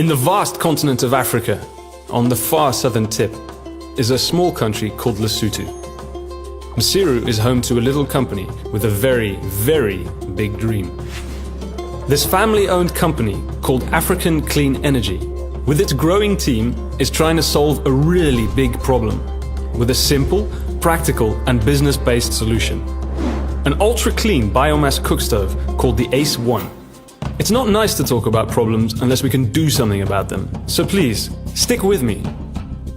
In the vast continent of Africa, on the far southern tip, is a small country called Lesotho. Masiru is home to a little company with a very, very big dream. This family-owned company, called African Clean Energy, with its growing team, is trying to solve a really big problem with a simple, practical and business-based solution. An ultra-clean biomass cookstove called the ACE-1. It's not nice to talk about problems unless we can do something about them. So please, stick with me.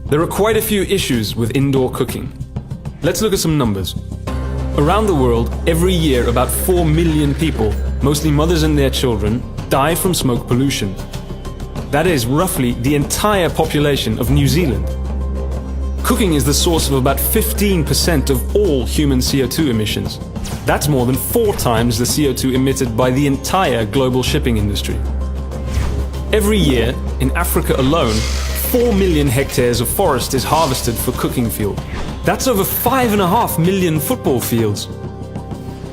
There are quite a few issues with indoor cooking. Let's look at some numbers. Around the world, every year about 4 million people, mostly mothers and their children, die from smoke pollution. That is roughly the entire population of New Zealand. Cooking is the source of about 15% of all human CO2 emissions. That's more than 4 times the CO2 emitted by the entire global shipping industry. Every year, in Africa alone, 4 million hectares of forest is harvested for cooking fuel. That's over 5.5 million football fields.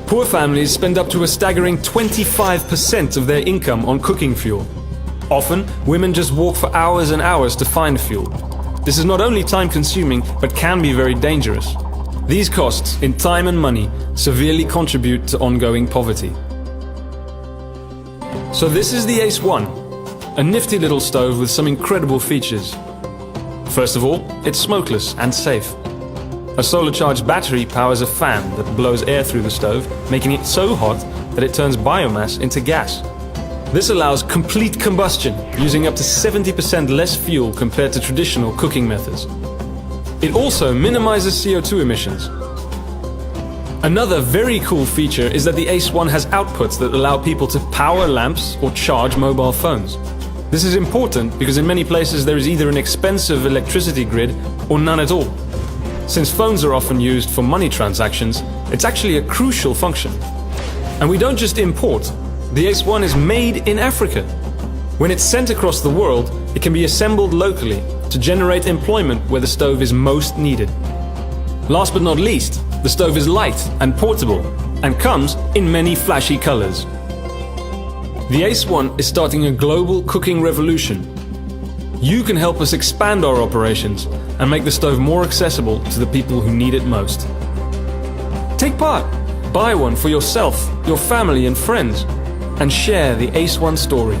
Poor families spend up to a staggering 25% of their income on cooking fuel. Often, women just walk for hours and hours to find fuel. This is not only time-consuming, but can be very dangerous. These costs, in time and money, severely contribute to ongoing poverty. So this is the ACE-1, a nifty little stove with some incredible features. First of all, it's smokeless and safe. A solar-charged battery powers a fan that blows air through the stove, making it so hot that it turns biomass into gas. This allows complete combustion, using up to 70% less fuel compared to traditional cooking methods. It also minimizes CO2 emissions. Another very cool feature is that the ACE-1 has outputs that allow people to power lamps or charge mobile phones. This is important because in many places there is either an expensive electricity grid or none at all. Since phones are often used for money transactions, it's actually a crucial function. And we don't just import. The ACE-1 is made in Africa. When it's sent across the world, it can be assembled locally to generate employment where the stove is most needed. Last but not least, the stove is light and portable and comes in many flashy colors. The ACE-1 is starting a global cooking revolution. You can help us expand our operations and make the stove more accessible to the people who need it most. Take part, buy one for yourself, your family and friends, and share the ACE-1 story.